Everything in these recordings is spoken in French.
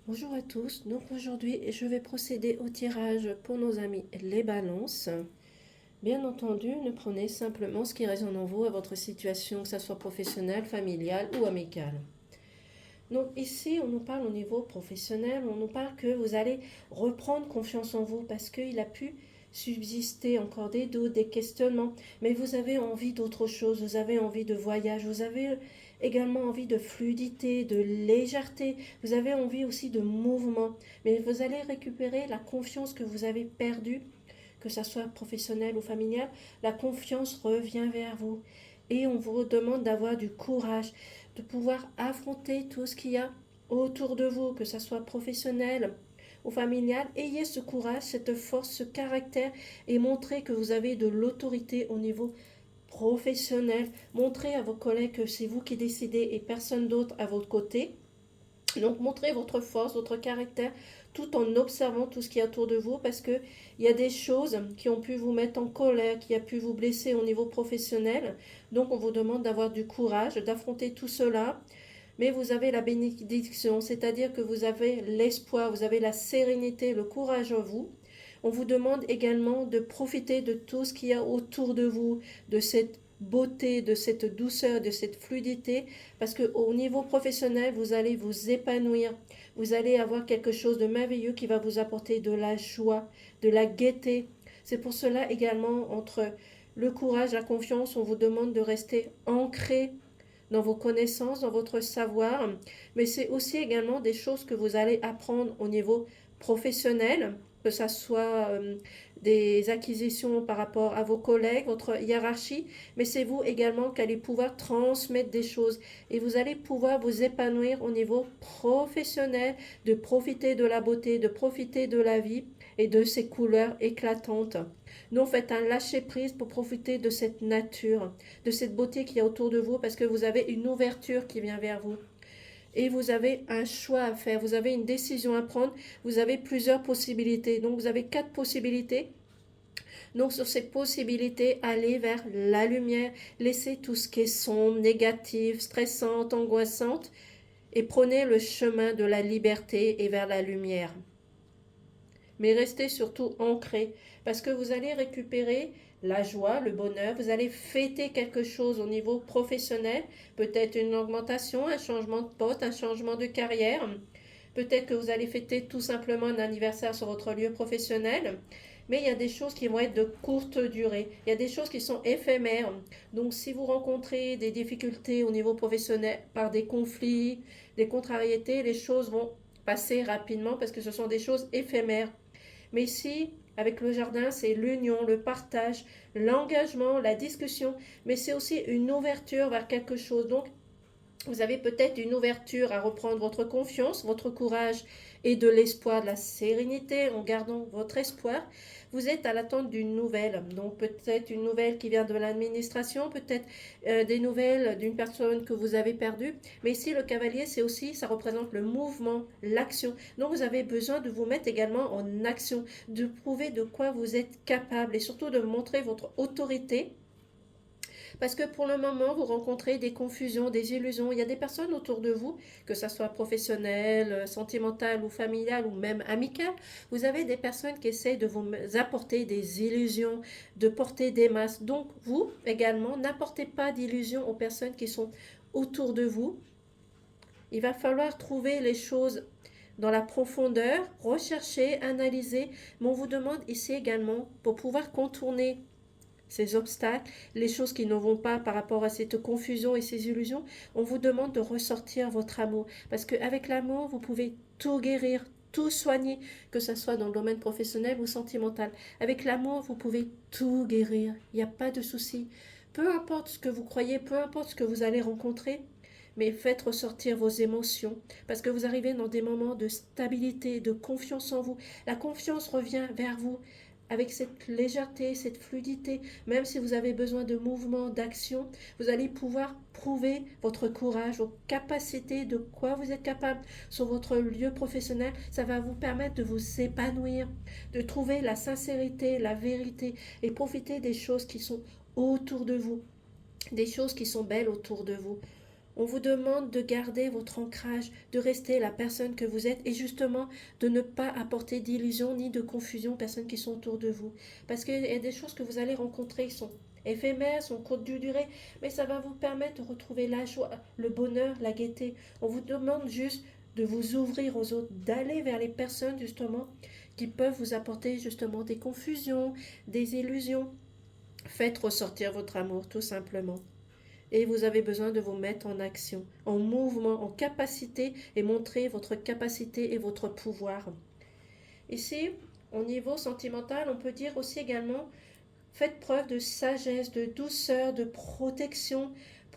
Bonjour à tous, donc aujourd'hui je vais procéder au tirage pour nos amis les balances. Bien entendu, ne prenez simplement ce qui résonne en vous à votre situation, que ce soit professionnelle, familiale ou amicale. Donc ici, on nous parle au niveau professionnel, on nous parle que vous allez reprendre confiance en vous parce qu'il a pu subsister encore des doutes, des questionnements, mais vous avez envie d'autre chose, vous avez envie de voyage, vous avez également envie de fluidité, de légèreté, vous avez envie aussi de mouvement, mais vous allez récupérer la confiance que vous avez perdue, que ce soit professionnel ou familial, la confiance revient vers vous. Et on vous demande d'avoir du courage, de pouvoir affronter tout ce qu'il y a autour de vous, que ce soit professionnel ou familial. Ayez ce courage, cette force, ce caractère et montrez que vous avez de l'autorité au niveau professionnel. Montrez à vos collègues que c'est vous qui décidez et personne d'autre à votre côté. Donc montrez votre force, votre caractère, tout en observant tout ce qui est autour de vous, parce qu'il y a des choses qui ont pu vous mettre en colère, qui a pu vous blesser au niveau professionnel. Donc on vous demande d'avoir du courage, d'affronter tout cela. Mais vous avez la bénédiction, c'est-à-dire que vous avez l'espoir, vous avez la sérénité, le courage en vous. On vous demande également de profiter de tout ce qu'il y a autour de vous, de cette beauté, de cette douceur, de cette fluidité, parce qu'au niveau professionnel, vous allez vous épanouir, vous allez avoir quelque chose de merveilleux qui va vous apporter de la joie, de la gaieté. C'est pour cela également, entre le courage, la confiance, on vous demande de rester ancré dans vos connaissances, dans votre savoir, mais c'est aussi également des choses que vous allez apprendre au niveau professionnel, que ce soit des acquisitions par rapport à vos collègues, votre hiérarchie, mais c'est vous également qui allez pouvoir transmettre des choses et vous allez pouvoir vous épanouir au niveau professionnel, de profiter de la beauté, de profiter de la vie et de ses couleurs éclatantes. Donc faites un lâcher-prise pour profiter de cette nature, de cette beauté qui est autour de vous, parce que vous avez une ouverture qui vient vers vous. Et vous avez un choix à faire, vous avez une décision à prendre, vous avez plusieurs possibilités. Donc vous avez 4 possibilités. Donc sur ces possibilités, allez vers la lumière, laissez tout ce qui est sombre, négatif, stressant, angoissante, et prenez le chemin de la liberté et vers la lumière. Mais restez surtout ancré, parce que vous allez récupérer la joie, le bonheur, vous allez fêter quelque chose au niveau professionnel, peut-être une augmentation, un changement de poste, un changement de carrière, peut-être que vous allez fêter tout simplement un anniversaire sur votre lieu professionnel, mais il y a des choses qui vont être de courte durée, il y a des choses qui sont éphémères. Donc si vous rencontrez des difficultés au niveau professionnel par des conflits, des contrariétés, les choses vont passer rapidement parce que ce sont des choses éphémères. Mais ici, avec le jardin, c'est l'union, le partage, l'engagement, la discussion, mais c'est aussi une ouverture vers quelque chose. Donc, vous avez peut-être une ouverture à reprendre votre confiance, votre courage et de l'espoir, de la sérénité en gardant votre espoir. Vous êtes à l'attente d'une nouvelle, donc peut-être une nouvelle qui vient de l'administration, peut-être des nouvelles d'une personne que vous avez perdue. Mais ici, le cavalier, c'est aussi, ça représente le mouvement, l'action. Donc vous avez besoin de vous mettre également en action, de prouver de quoi vous êtes capable et surtout de montrer votre autorité, parce que pour le moment, vous rencontrez des confusions, des illusions. Il y a des personnes autour de vous, que ce soit professionnelles, sentimentales ou familiales ou même amicales. Vous avez des personnes qui essaient de vous apporter des illusions, de porter des masques. Donc, vous également, n'apportez pas d'illusions aux personnes qui sont autour de vous. Il va falloir trouver les choses dans la profondeur, rechercher, analyser. Mais on vous demande ici également, pour pouvoir contourner ces obstacles, les choses qui ne vont pas par rapport à cette confusion et ces illusions, on vous demande de ressortir votre amour. Parce qu'avec l'amour, vous pouvez tout guérir, tout soigner, que ce soit dans le domaine professionnel ou sentimental. Avec l'amour, vous pouvez tout guérir. Il n'y a pas de souci. Peu importe ce que vous croyez, peu importe ce que vous allez rencontrer, mais faites ressortir vos émotions, parce que vous arrivez dans des moments de stabilité, de confiance en vous. La confiance revient vers vous avec cette légèreté, cette fluidité. Même si vous avez besoin de mouvement, d'action, vous allez pouvoir prouver votre courage, vos capacités, de quoi vous êtes capable sur votre lieu professionnel. Ça va vous permettre de vous épanouir, de trouver la sincérité, la vérité et profiter des choses qui sont autour de vous, des choses qui sont belles autour de vous. On vous demande de garder votre ancrage, de rester la personne que vous êtes et justement de ne pas apporter d'illusions ni de confusion aux personnes qui sont autour de vous. Parce qu'il y a des choses que vous allez rencontrer qui sont éphémères, sont courtes de durée, mais ça va vous permettre de retrouver la joie, le bonheur, la gaieté. On vous demande juste de vous ouvrir aux autres, d'aller vers les personnes justement qui peuvent vous apporter justement des confusions, des illusions. Faites ressortir votre amour tout simplement. Et vous avez besoin de vous mettre en action, en mouvement, en capacité et montrer votre capacité et votre pouvoir. Ici, au niveau sentimental, on peut dire aussi également, faites preuve de sagesse, de douceur, de protection.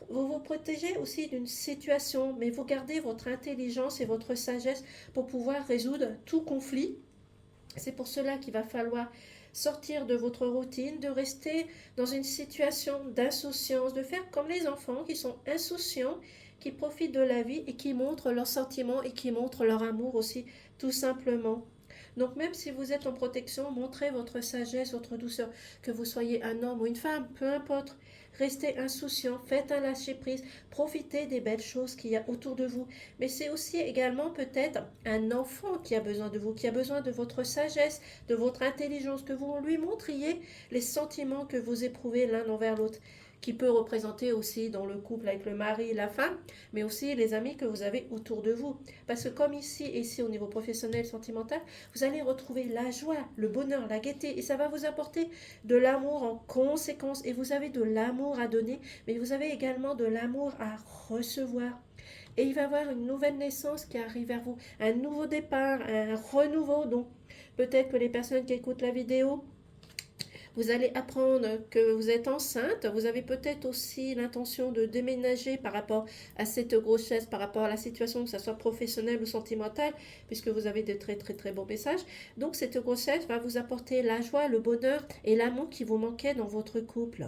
Vous vous protégez aussi d'une situation, mais vous gardez votre intelligence et votre sagesse pour pouvoir résoudre tout conflit. C'est pour cela qu'il va falloir sortir de votre routine, de rester dans une situation d'insouciance, de faire comme les enfants qui sont insouciants, qui profitent de la vie et qui montrent leurs sentiments et qui montrent leur amour aussi, tout simplement. Donc même si vous êtes en protection, montrez votre sagesse, votre douceur, que vous soyez un homme ou une femme, peu importe. Restez insouciant, faites un lâcher-prise, profitez des belles choses qu'il y a autour de vous. Mais c'est aussi également peut-être un enfant qui a besoin de vous, qui a besoin de votre sagesse, de votre intelligence, que vous lui montriez les sentiments que vous éprouvez l'un envers l'autre, qui peut représenter aussi dans le couple avec le mari et la femme, mais aussi les amis que vous avez autour de vous. Parce que comme ici au niveau professionnel, sentimental, vous allez retrouver la joie, le bonheur, la gaieté, et ça va vous apporter de l'amour en conséquence, et vous avez de l'amour à donner, mais vous avez également de l'amour à recevoir. Et il va y avoir une nouvelle naissance qui arrive vers vous, un nouveau départ, un renouveau. Donc, peut-être que les personnes qui écoutent la vidéo, vous allez apprendre que vous êtes enceinte. Vous avez peut-être aussi l'intention de déménager par rapport à cette grossesse, par rapport à la situation, que ce soit professionnelle ou sentimentale, puisque vous avez de très très très beaux messages. Donc cette grossesse va vous apporter la joie, le bonheur et l'amour qui vous manquait dans votre couple.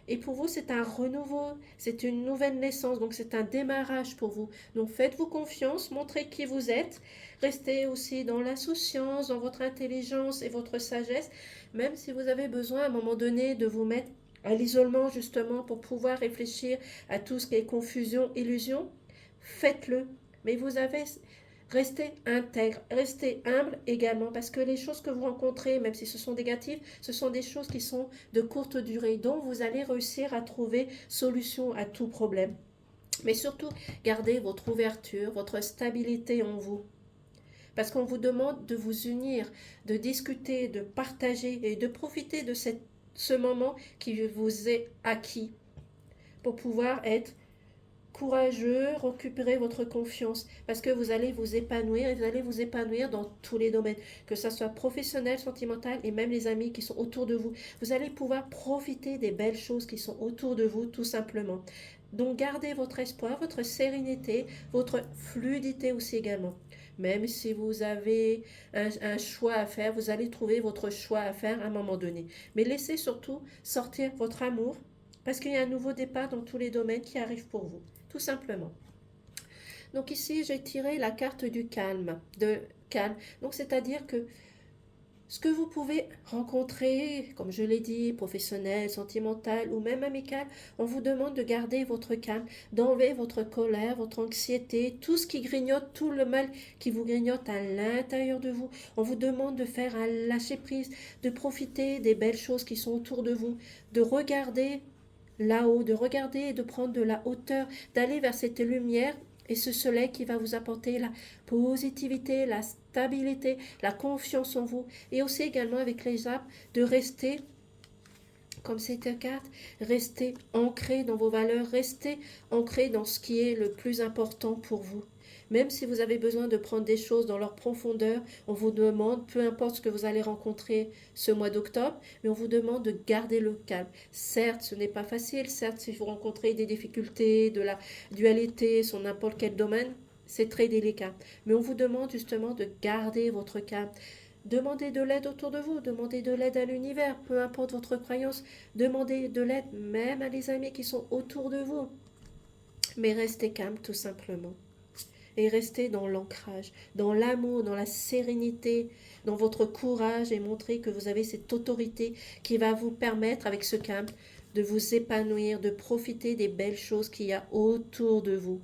Et pour vous, c'est un renouveau, c'est une nouvelle naissance, donc c'est un démarrage pour vous. Donc faites-vous confiance, montrez qui vous êtes, restez aussi dans l'insouciance, dans votre intelligence et votre sagesse, même si vous avez besoin à un moment donné de vous mettre à l'isolement justement pour pouvoir réfléchir à tout ce qui est confusion, illusion, faites-le. Mais vous avez restez intègre, restez humble également, parce que les choses que vous rencontrez, même si ce sont négatives, ce sont des choses qui sont de courte durée, donc vous allez réussir à trouver solution à tout problème. Mais surtout, gardez votre ouverture, votre stabilité en vous. Parce qu'on vous demande de vous unir, de discuter, de partager et de profiter de ce moment qui vous est acquis pour pouvoir être courageux, récupérez votre confiance parce que vous allez vous épanouir et vous allez vous épanouir dans tous les domaines, que ce soit professionnel, sentimental et même les amis qui sont autour de vous. Vous allez pouvoir profiter des belles choses qui sont autour de vous tout simplement. Donc gardez votre espoir, votre sérénité, votre fluidité aussi également. Même si vous avez un choix à faire, vous allez trouver votre choix à faire à un moment donné. Mais laissez surtout sortir votre amour parce qu'il y a un nouveau départ dans tous les domaines qui arrive pour vous tout simplement. Donc ici, j'ai tiré la carte du calme, de calme. Donc c'est-à-dire que ce que vous pouvez rencontrer, comme je l'ai dit, professionnel, sentimental ou même amical, on vous demande de garder votre calme, d'enlever votre colère, votre anxiété, tout ce qui grignote, tout le mal qui vous grignote à l'intérieur de vous. On vous demande de faire un lâcher-prise, de profiter des belles choses qui sont autour de vous, de regarder là-haut, de regarder et de prendre de la hauteur, d'aller vers cette lumière et ce soleil qui va vous apporter la positivité, la stabilité, la confiance en vous. Et aussi également avec les arbres, de rester, comme cette carte, rester ancré dans vos valeurs, rester ancré dans ce qui est le plus important pour vous. Même si vous avez besoin de prendre des choses dans leur profondeur, on vous demande, peu importe ce que vous allez rencontrer ce mois d'octobre, mais on vous demande de garder le calme. Certes, ce n'est pas facile, certes, si vous rencontrez des difficultés, de la dualité sur n'importe quel domaine, c'est très délicat. Mais on vous demande justement de garder votre calme. Demandez de l'aide autour de vous, demandez de l'aide à l'univers, peu importe votre croyance, demandez de l'aide même à les amis qui sont autour de vous. Mais restez calme tout simplement. Et restez dans l'ancrage, dans l'amour, dans la sérénité, dans votre courage et montrez que vous avez cette autorité qui va vous permettre, avec ce calme, de vous épanouir, de profiter des belles choses qu'il y a autour de vous.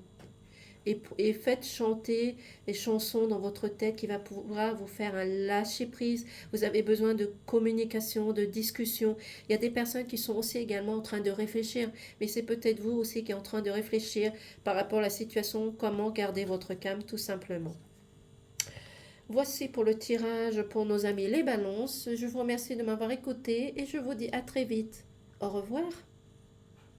Et faites chanter les chansons dans votre tête qui va pouvoir vous faire un lâcher-prise. Vous avez besoin de communication, de discussion. Il y a des personnes qui sont aussi également en train de réfléchir, mais c'est peut-être vous aussi qui êtes en train de réfléchir par rapport à la situation, comment garder votre calme tout simplement. Voici pour le tirage pour nos amis les balances. Je vous remercie de m'avoir écouté et je vous dis à très vite. Au revoir.